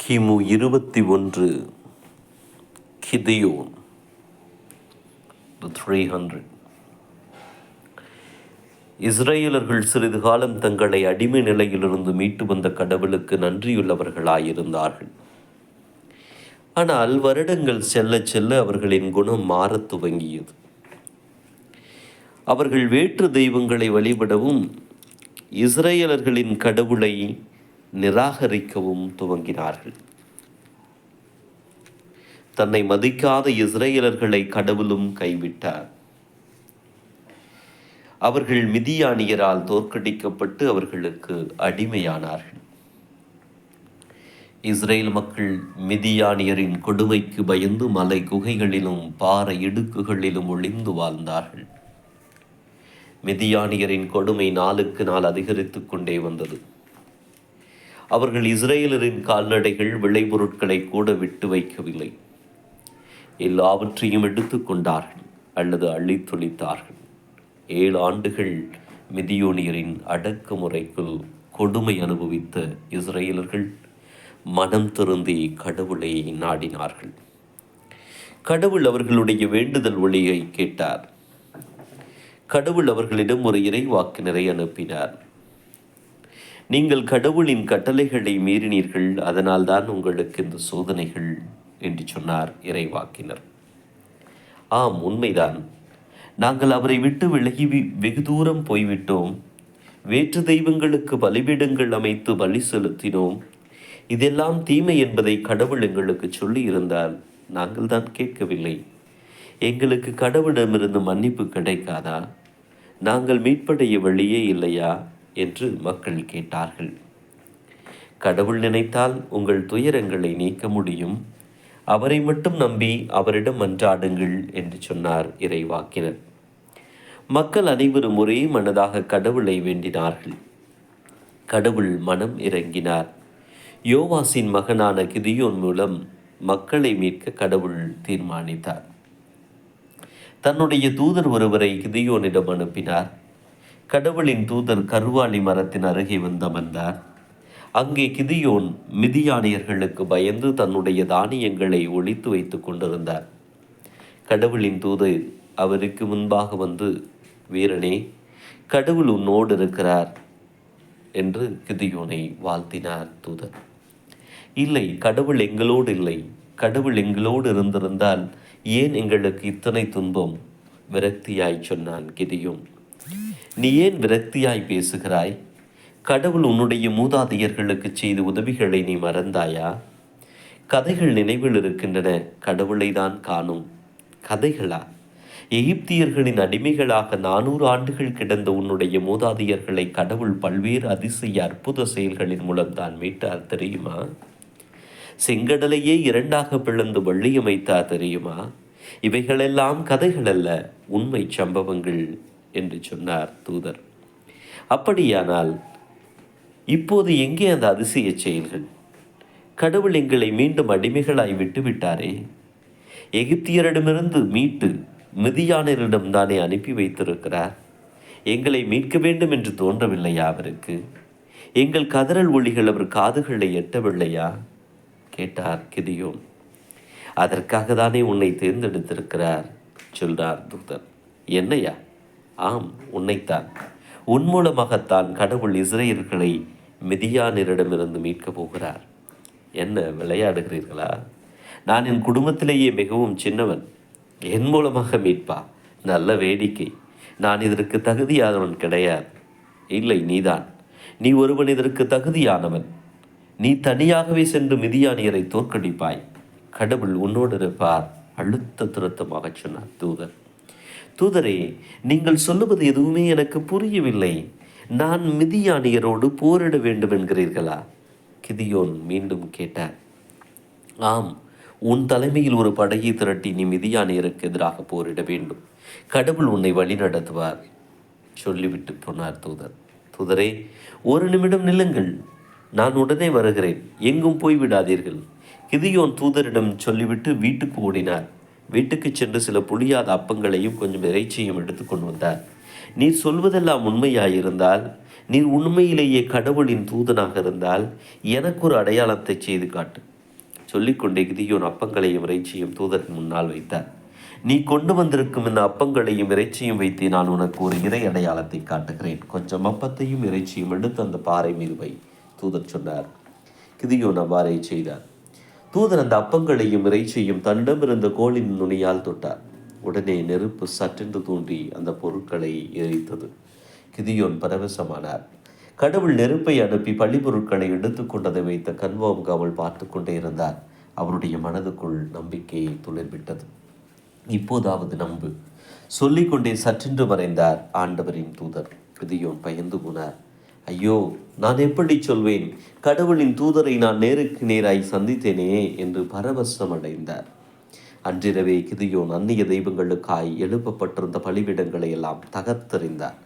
கிமு 21 கிதியோன் 300. இஸ்ரேலர்கள் சிறிது காலம் தங்களை அடிமை நிலையிலிருந்து மீட்டு வந்த கடவுளுக்கு நன்றியுள்ளவர்களாயிருந்தார்கள். ஆனால் வருடங்கள் செல்ல செல்ல அவர்களின் குணம் மாறத் துவங்கியது. அவர்கள் வேற்று தெய்வங்களை வழிபடவும் இஸ்ரேலர்களின் கடவுளை நிராகரிக்கவும் துவங்கினார்கள். தன்னை மதிக்காத இஸ்ரேலர்களை கடவுளும் கைவிட்டார். அவர்கள் மிதியானியரால் தோற்கடிக்கப்பட்டு அவர்களுக்கு அடிமையானார்கள். இஸ்ரேல் மக்கள் மிதியானியரின் கொடுமைக்கு பயந்து மலை குகைகளிலும் பாறை இடுக்குகளிலும் ஒளிந்து வாழ்ந்தார்கள். மிதியானியரின் கொடுமை நாளுக்கு நாள் அதிகரித்து கொண்டே வந்தது. அவர்கள் இஸ்ரேலரின் கால்நடைகள் விளைபொருட்களை கூட விட்டு வைக்கவில்லை. எல்லாவற்றையும் எடுத்து கொண்டார்கள் அல்லது அள்ளித்தொழித்தார்கள். 7 ஆண்டுகள் மிதியோனியரின் அடக்குமுறைக்குள் கொடுமை அனுபவித்த இஸ்ரேலர்கள் மனம் திருந்தி கடவுளை நாடினார்கள். கடவுள் அவர்களுடைய வேண்டுதல் ஒளியை கேட்டார். கடவுள் அவர்களிடம் ஒரு இறைவாக்கினரை அனுப்பினார். நீங்கள் கடவுளின் கட்டளைகளை மீறினீர்கள், அதனால்தான் உங்களுக்கு இந்த சோதனைகள் என்று சொன்னார் இறைவாக்கினர். ஆம், உண்மைதான். நாங்கள் அவரை விட்டு விலகி வெகு தூரம் போய்விட்டோம். வேற்று தெய்வங்களுக்கு பலிபீடங்கள் அமைத்து பலி செலுத்தினோம். இதெல்லாம் தீமை என்பதை கடவுள் எங்களுக்கு சொல்லி இருந்தால் நாங்கள் தான் கேட்கவில்லை. எங்களுக்கு கடவுளிடமிருந்து மன்னிப்பு கிடைக்காதா? நாங்கள் மீட்படைய வழியே இல்லையா என்று மக்கள் கேட்டார்கள். கடவுள் நினைத்தால் உங்கள் துயரங்களை நீக்க முடியும். அவரை மட்டும் நம்பி அவரிடம் மன்றாடுங்கள் என்று சொன்னார் இறைவாக்கினர். மக்கள் அனைவரும் ஒரே மனதாக கடவுளை வேண்டினார்கள். கடவுள் மனம் இறங்கினார். யோவாசின் மகனான கிதியோன் மூலம் மக்களை மீட்க கடவுள் தீர்மானித்தார். தன்னுடைய தூதர் ஒருவரை கிதியோனிடம் அனுப்பினார். கடவுளின் தூதர் கருவாலி மரத்தின் அருகே வந்தமர்ந்தார். அங்கே கிதியோன் மிதியானியர்களுக்கு பயந்து தன்னுடைய தானியங்களை ஒளித்து வைத்து கொண்டிருந்தார். கடவுளின் தூதர் அவருக்கு முன்பாக வந்து, வீரனே, கடவுள் உன்னோடு இருக்கிறார் என்று கிதியோனை வாழ்த்தினார் தூதர். இல்லை, கடவுள் எங்களோடு இல்லை. கடவுள் எங்களோடு இருந்திருந்தால் ஏன் எங்களுக்கு இத்தனை துன்பம்? விரக்தியாய் சொன்னான் கிதியோன். நீ ஏன் விரக்தியாய் பேசுகிறாய்? கடவுள் உன்னுடைய மூதாதையர்களுக்கு செய்த உதவிகளை நீ மறந்தாயா? கதைகள் நினைவில் இருக்கின்றன, கடவுளை தான் காணும். கதைகளா? எகிப்தியர்களின் அடிமைகளாக 400 ஆண்டுகள் கிடந்த உன்னுடைய மூதாதையர்களை கடவுள் பல்வேறு அதிசய அற்புத செயல்களின் மூலம் தான் மீட்டார் தெரியுமா? செங்கடலையே 2ஆக பிளந்து வள்ளியமைத்தார் தெரியுமா? இவைகளெல்லாம் கதைகள் அல்ல, உண்மை சம்பவங்கள் என்று சொன்னார் தூதர். அப்படியானால் இப்போது எங்கே அந்த அதிசய செயல்கள்? கடவுள் எங்களை மீண்டும் அடிமைகளாய் விட்டுவிட்டாரே. எகிப்தியரிடமிருந்து மீட்டு மிதியானியரிடம் தானே அனுப்பி வைத்திருக்கிறார். எங்களை மீட்க வேண்டும் என்று தோன்றவில்லையா அவருக்கு? எங்கள் கதறல் ஒளிகள் அவர் காதுகளை எட்டவில்லையா கேட்டார் கிதியோன். அதற்காக தானே உன்னை தேர்ந்தெடுத்திருக்கிறார் சொல்றார் தூதர். என்னையா? ஆம், உன்னைத்தான். உன் மூலமாகத்தான் கடவுள் இஸ்ரேலர்களை மிதியானியரிடமிருந்து மீட்கப் போகிறார். என்ன விளையாடுகிறீர்களா? நான் என் குடும்பத்திலேயே மிகவும் சின்னவன். என் மூலமாக மீட்பா? நல்ல வேடிக்கை. நான் இதற்கு தகுதியானவன் கிடையாது. இல்லை, நீதான். நீ ஒருவன் இதற்கு தகுதியானவன். நீ தனியாகவே சென்று மிதியானியரை தோற்கடிப்பாய். கடவுள் உன்னோடு இருப்பார் அழுத்த திருத்தமாக சொன்னார் தூதர். தூதரே, நீங்கள் சொல்லுவது எதுவுமே எனக்கு புரியவில்லை. நான் மிதியானியரோடு போரிட வேண்டும் என்கிறீர்களா? கிதியோன் மீண்டும் கேட்டார். ஆம், உன் தலைமையில் ஒரு படையை திரட்டி நீ மிதியானியருக்கு எதிராக போரிட வேண்டும். கடவுள் உன்னை வழி நடத்துவார் சொல்லிவிட்டு போனார் தூதர். தூதரே, ஒரு நிமிடம் நில்லுங்கள், நான் உடனே வருகிறேன். எங்கும் போய்விடாதீர்கள். கிதியோன் தூதரிடம் சொல்லிவிட்டு வீட்டுக்கு ஓடினார். வீட்டுக்கு சென்று சில புளியாத அப்பங்களையும் கொஞ்சம் இறைச்சியும் எடுத்து கொண்டு வந்தார். நீர் சொல்வதெல்லாம் உண்மையாயிருந்தால், நீர் உண்மையிலேயே கடவுளின் தூதனாக இருந்தால் எனக்கு ஒரு அடையாளத்தை செய்து காட்டு. சொல்லிக்கொண்டே கிதியோன் அப்பங்களையும் இறைச்சியும் தூதரின் முன்னால் வைத்தார். நீ கொண்டு வந்திருக்கும் இந்த அப்பங்களையும் இறைச்சியும் வைத்து நான் உனக்கு ஒரு இறை அடையாளத்தை காட்டுகிறேன். கொஞ்சம் அப்பத்தையும் இறைச்சியும் எடுத்து அந்த பாறை மீது வை, தூதர் சொன்னார். கிதியோன் அவ்வாறே செய்தார். தூதர் அந்த அப்பங்களையும் இறைச்சியும் தன்னிடமிருந்த கோலின் நுனியால் தொட்டார். உடனே நெருப்பு சற்றென்று தோன்றி அந்த பொருட்களை எரித்தது. கிதியோன் பரவசமானார். கடவுள் நெருப்பை அனுப்பி பழிப்பொருட்களை எடுத்துக்கொண்டதை வைத்த கன்வாமுக்கு அவள் பார்த்து கொண்டே இருந்தார். அவருடைய மனதுக்குள் நம்பிக்கையை துளிர்விட்டது. இப்போதாவது நம்பு, சொல்லிக்கொண்டே சற்றென்று மறைந்தார் ஆண்டவரின் தூதர். கிதியோன் பயந்து போனார். ஐயோ, நான் எப்படி சொல்வேன்? கடவுளின் தூதரை நான் நேருக்கு நேராய் சந்தித்தேனே என்று பரவசம் அடைந்தார். அன்றிரவே கிதியோன் அந்நிய தெய்வங்களுக்காய் எழுப்பப்பட்டிருந்த பலிபீடங்களை எல்லாம் தகர்த்தெறிந்தார்.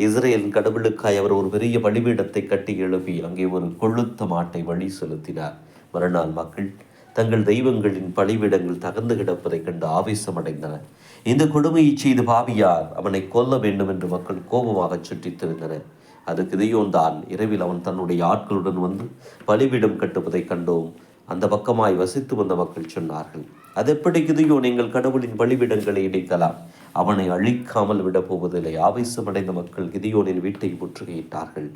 இஸ்ரேலின் கடவுளுக்காய் அவர் ஒரு பெரிய பலிபீடத்தை கட்டி எழுப்பி அங்கே ஒரு கொழுத்த மாட்டை வழி செலுத்தினார். மறுநாள் மக்கள் தங்கள் தெய்வங்களின் பலிபீடங்கள் தகர்ந்து கிடப்பதைக் கண்டு ஆவேசமடைந்தனர். இந்த கொடுமையை செய்து பாவியார், அவனை கொல்ல வேண்டும் என்று மக்கள் கோபமாக சுற்றித் திரிந்தனர். அது கிதியோன் தான். இரவில் அவன் தன்னுடைய ஆட்களுடன் வந்து பலிபீடம் கட்டுவதைக் கண்டோம். அந்த பக்கமாய் வசித்து வந்த மக்கள் சொன்னார்கள், அதெப்படி கிதியோன் எங்கள் கடவுளின் பலிபீடங்களை இடிக்கலாம்? அவனை அழிக்காமல் விடப் போவதில்லை. ஆவேசமடைந்த மக்கள் கிதியோனின் வீட்டை முற்றுகையிட்டார்கள்.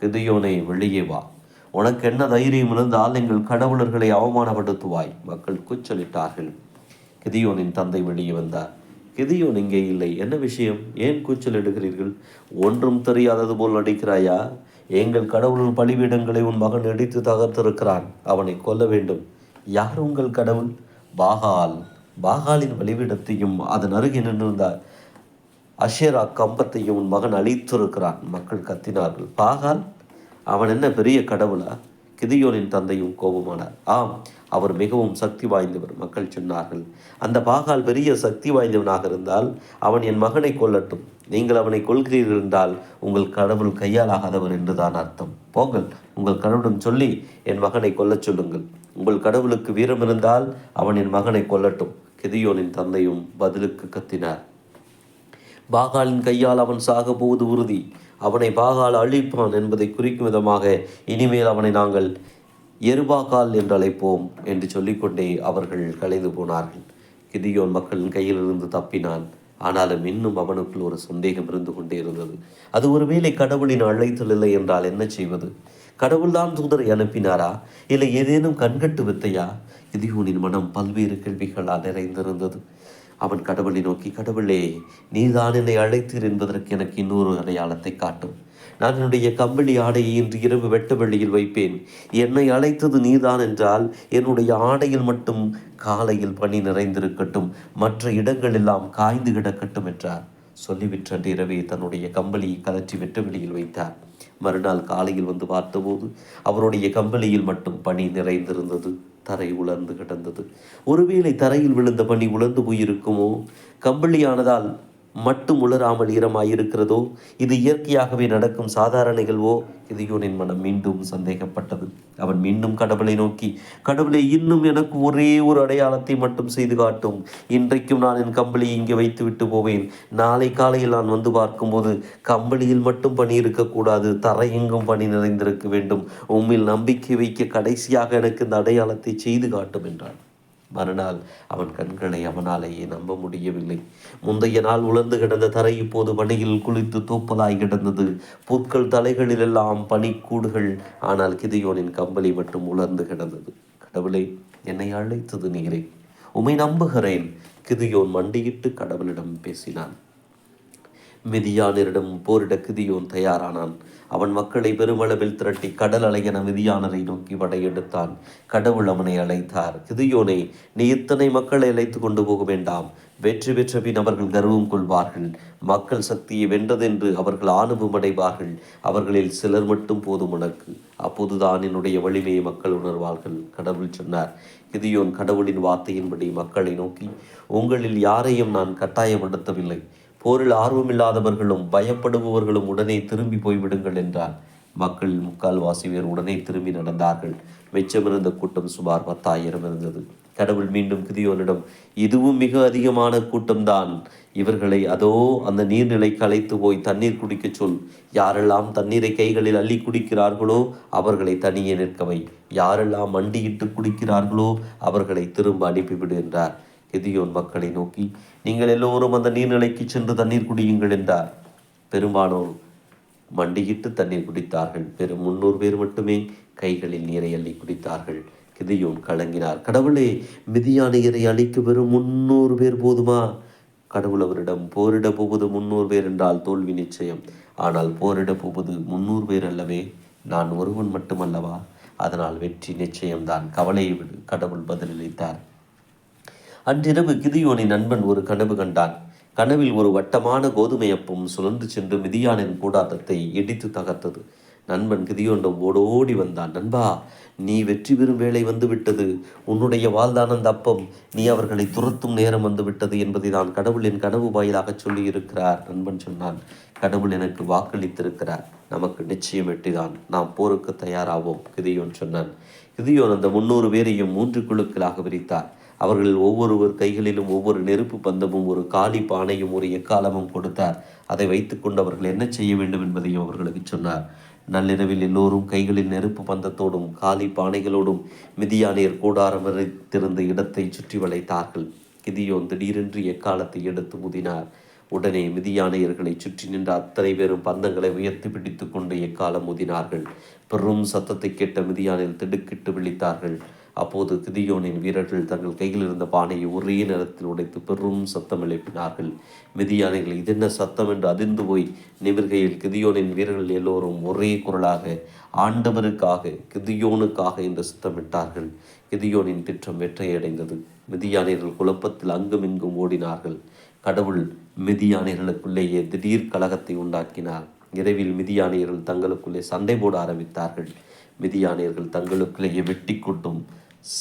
கிதியோனே, வெளியே வா, உனக்கு என்ன தைரியம் இருந்தால் எங்கள் கடவுளர்களை அவமானப்படுத்துவாய்? மக்கள் கூச்சலிட்டார்கள். கிதியோனின் தந்தை வெளியே வந்தார். கிதியோன் இங்கே இல்லை. என்ன விஷயம்? ஏன் கூச்சல் எடுக்கிறீர்கள்? ஒன்றும் தெரியாதது போல் நடிக்கிறாயா? எங்கள் கடவுளின் பலிபீடங்களை உன் மகன் இடித்து தகர்த்திருக்கிறான். அவனை கொல்ல வேண்டும். யார் உங்கள் கடவுள்? பாகால். பாகாலின் பலிபீடத்தையும் அதன் அருகே நின்றிருந்த அஷேரா கம்பத்தையும் உன் மகன் அழித்திருக்கிறான். மக்கள் கத்தினார்கள். பாகால்? அவன் என்ன பெரிய கடவுளா? கிதியோனின் தந்தையும் கோபமானார். ஆம், அவர் மிகவும் சக்தி வாய்ந்தவர். மக்கள் சொன்னார்கள். அந்த பாகால் பெரிய சக்தி வாய்ந்தவனாக இருந்தால் அவன் என் மகனை கொல்லட்டும். நீங்கள் அவனை கொள்கிறீர்கள் என்றால் உங்கள் கடவுள் கையாலாகாதவர் என்றுதான் அர்த்தம். போங்கள், உங்கள் கடவுளிடம் சொல்லி என் மகனை கொல்லச் சொல்லுங்கள். உங்கள் கடவுளுக்கு வீரம் இருந்தால் அவன் என் மகனை கொல்லட்டும். கிதியோனின் தந்தையும் பதிலுக்கு கத்தினார். பாகாலின் கையால் அவன் சாக போவது உறுதி. அவனை பாகால் அழிப்பான் என்பதை குறிக்கும் விதமாக இனிமேல் அவனை நாங்கள் எருபாகால் என்று அழைப்போம் என்று சொல்லிக்கொண்டே அவர்கள் கலைந்து போனார்கள். கிதியோன் மக்களின் கையிலிருந்து தப்பினான். ஆனாலும் இன்னும் அவனுக்குள் ஒரு சந்தேகம் இருந்து கொண்டே இருந்தது. அது ஒருவேளை கடவுளின் அழைத்தல் இல்லை என்றால் என்ன செய்வது? கடவுள்தான் தூதரை அனுப்பினாரா, இல்லை ஏதேனும் கண்கட்டு வித்தையா? கிதியோனின் மனம் பல்வேறு கேள்விகளால் நிறைந்திருந்தது. அவன் கடவுளை நோக்கி, கடவுளே, நீதான் என்னை அழைத்தீர் என்பதற்கு எனக்கு இன்னொரு அடையாளத்தை காட்டும். நான் என்னுடைய கம்பளி ஆடையை இன்று இரவு வெட்ட வெளியில் வைப்பேன். என்னை அழைத்தது நீதான் என்றால் என்னுடைய ஆடையில் மட்டும் காலையில் பனி நிறைந்திருக்கட்டும், மற்ற இடங்களெல்லாம் காய்ந்து கிடக்கட்டும் என்றார். சொல்லிவிட்டு அன்று இரவே தன்னுடைய கம்பளியை கலற்றி வெட்ட வெளியில் வைத்தார். மறுநாள் காலையில் வந்து பார்த்தபோது அவருடைய கம்பளியில் மட்டும் பனி நிறைந்திருந்தது. தரை உலர்ந்து கிடந்தது. ஒருவேளை தரையில் விழுந்த பனி உலர்ந்து போயிருக்குமோ? கம்பளியானதால் மட்டும் உலராமல் ஈரமாயிருக்கிறதோ? இது இயற்கையாகவே நடக்கும் சாதாரண நிகழ்வோ? கிதியோனின் மனம் மீண்டும் சந்தேகப்பட்டது. அவன் மீண்டும் கடவுளை நோக்கி, கடவுளை, இன்னும் எனக்கு ஒரே ஒரு அடையாளத்தை மட்டும் செய்து காட்டும். இன்றைக்கும் நான் என் கம்பளியை இங்கே வைத்து விட்டு போவேன். நாளை காலையில் நான் வந்து பார்க்கும்போது கம்பளியில் மட்டும் பனி இருக்கக்கூடாது, தரை எங்கும் பனி நிறைந்திருக்க வேண்டும். உம்மில் நம்பிக்கை வைக்க கடைசியாக எனக்கு இந்த அடையாளத்தை செய்து காட்டும் என்றான். மறுநாள் அவன் கண்களை அவனாலேயே நம்ப முடியவில்லை. முந்தைய நாள் உலர்ந்து கிடந்த தரை இப்போது பனியில் குளித்து தூப்பலாய் கிடந்தது. புற்கள் தலைகளிலெல்லாம் பனிக்கூடுகள். ஆனால் கிதியோனின் கம்பளி மட்டும் உலர்ந்து கிடந்தது. கடவுளே, என்னை அழைத்தது நீரே, உம்மை நம்புகிறேன். கிதியோன் மண்டியிட்டு கடவுளிடம் பேசினான். மிதியானரிடம் போரிட கிதியோன் தயாரானான். அவன் மக்களை பெருமளவில் திரட்டி கடல் அலையென மிதியானரை நோக்கி படையெடுத்தான். கடவுள் அவனை அழைத்தார். கிதியோனே, நீ இத்தனை மக்களை அழைத்து கொண்டு போக வேண்டாம். வெற்றி பெற்ற பின் அவர்கள் கர்வம் கொள்வார்கள். மக்கள் சக்தியை வென்றதென்று அவர்கள் ஆணவம் அடைவார்கள். அவர்களில் சிலர் மட்டும் போதும் உனக்கு. அப்போதுதான் என்னுடைய வலிமையை மக்கள் உணர்வார்கள். கடவுள் சொன்னார். கிதியோன் கடவுளின் வார்த்தையின்படி மக்களை நோக்கி, உங்களில் யாரையும் நான் கட்டாயப்படுத்தவில்லை. போரில் ஆர்வமில்லாதவர்களும் பயப்படுபவர்களும் உடனே திரும்பி போய்விடுங்கள் என்றார். மக்களில் 3/4 பேர் உடனே திரும்பி நடந்தார்கள். மிச்சமிருந்த கூட்டம் சுமார் 10,000 இருந்தது. கடவுள் மீண்டும் கிதியோனிடம், இதுவும் மிக அதிகமான கூட்டம்தான். இவர்களை அதோ அந்த நீர்நிலைக்கு அழைத்து போய் தண்ணீர் குடிக்கச் சொல். யாரெல்லாம் தண்ணீரை கைகளில் அள்ளி குடிக்கிறார்களோ அவர்களை தனியே நிற்கவை. யாரெல்லாம் மண்டியிட்டு குடிக்கிறார்களோ அவர்களை திரும்ப அனுப்பிவிடு என்றார். கிதியோன் மக்களை நோக்கி, நீங்கள் எல்லோரும் அந்த நீர்நிலைக்கு சென்று தண்ணீர் குடியுங்கள் என்றார். பெரும்பாலோர் மண்டியிட்டு தண்ணீர் குடித்தார்கள். வெறும் 300 பேர் மட்டுமே கைகளில் நீரை அள்ளி குடித்தார்கள். கிதியோன் கலங்கினார். கடவுளே, மிதியானியரை அழிக்க வெறும் 300 பேர் போதுமா? கடவுள் அவரிடம், போரிட போவது 300 பேர் என்றால் தோல்வி நிச்சயம். ஆனால் போரிட போவது 300 பேர் அல்லவே, நான் ஒருவன் மட்டுமல்லவா? அதனால் வெற்றி நிச்சயம்தான். கவலையை விடு, கடவுள் பதிலளித்தார். அன்றிரவு கிதியோனின் நண்பன் ஒரு கனவு கண்டான். கனவில் ஒரு வட்டமான கோதுமை அப்பம் சுழன்று சென்று மிதியானின் கூடாரத்தை இடித்து தகர்த்தது. நண்பன் கிதியோனிடம் ஓடோடி வந்தான். நண்பா, நீ வெற்றி பெறும் வேலை வந்துவிட்டது. உன்னுடைய வாழ்தான் அந்த அப்பம். நீ அவர்களை துரத்தும் நேரம் வந்துவிட்டது என்பதை தான் கடவுளின் கனவு வாயிலாக சொல்லி இருக்கிறார். நண்பன் சொன்னான், கடவுள் எனக்கு வாக்களித்திருக்கிறார். நமக்கு நிச்சயம் வெற்றிதான். நாம் போருக்கு தயாராவோம். கிதியோன் சொன்னான். கிதியோன் அந்த 300 பேரையும் 3 குழுக்களாக விரித்தார். அவர்களில் ஒவ்வொருவர் கைகளிலும் ஒவ்வொரு நெருப்பு பந்தமும் ஒரு காலி பானையும் ஒரு எக்காலமும் கொடுத்தார். அதை வைத்துக்கொண்டு அவர்கள் என்ன செய்ய வேண்டும் என்பதையும் அவர்களுக்கு சொன்னார். நள்ளிரவில் எல்லோரும் கைகளில் நெருப்பு பந்தத்தோடும் காலி பானைகளோடும் மிதியானியர் கூடாரம் வைத்திருந்த இடத்தை சுற்றி வளைத்தார்கள். கிதியோன் திடீரென்று எக்காலத்தை எடுத்து முதினார். உடனே மிதியானியர்களை சுற்றி நின்ற அத்தனை பேரும் பந்தங்களை உயர்த்தி பிடித்து கொண்டு எக்காலம் முதினார்கள். பெரும் சத்தத்தை கேட்ட மிதியானில் திடுக்கிட்டு விழித்தார்கள். அப்போது கிதியோனின் வீரர்கள் தங்கள் கையில் இருந்த பானையை ஒரே நேரத்தில் உடைத்து பெரும் சத்தம் எழுப்பினார்கள். மிதியானிகள் இதென்ன சத்தம் என்று அதிர்ந்து போய் நிமிர்கையில் கிதியோனின் வீரர்கள் எல்லோரும் ஒரே குரலாக, ஆண்டவருக்காக, கிதியோனுக்காக என்று சத்தமிட்டார்கள். கிதியோனின் திட்டம் வெற்றியடைந்தது. மிதியானியர்கள் குழப்பத்தில் அங்குமிங்கும் ஓடினார்கள். கடவுள் மிதியானியர்களுக்குள்ளேயே திடீர் கலகத்தை உண்டாக்கினார். இரவில் மிதியானியர்கள் தங்களுக்குள்ளே சண்டை போட ஆரம்பித்தார்கள். மிதியானியர்கள் தங்களுக்குள்ளேயே வெட்டி கொண்டும்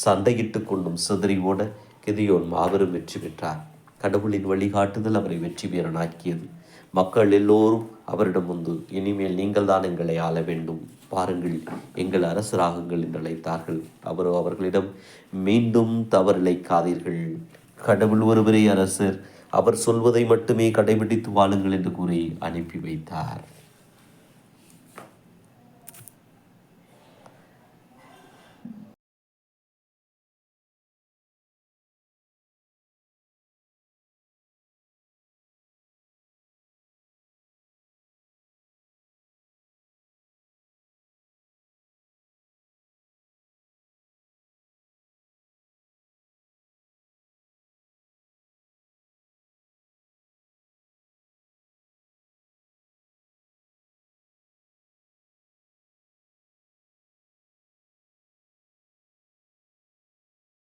சண்டையிட்டு கொண்டும் சிதறி ஓட கிதியோன் மாபெரும் வெற்றி பெற்றார். கடவுளின் வழிகாட்டுதல் அவரை வெற்றி வீரனாக்கியது. மக்கள் எல்லோரும் அவரிடம் வந்து, இனிமேல் நீங்கள் தான் எங்களை ஆள வேண்டும், பாருங்கள், எங்கள் அரசராகுங்கள் என்று அழைத்தார்கள். அவரோ அவர்களிடம், மீண்டும் தவறிழைக்காதீர்கள், கடவுள் ஒருவரே அரசர், அவர் சொல்வதை மட்டுமே கடைபிடித்து வாழுங்கள் என்று கூறி அனுப்பி வைத்தார்.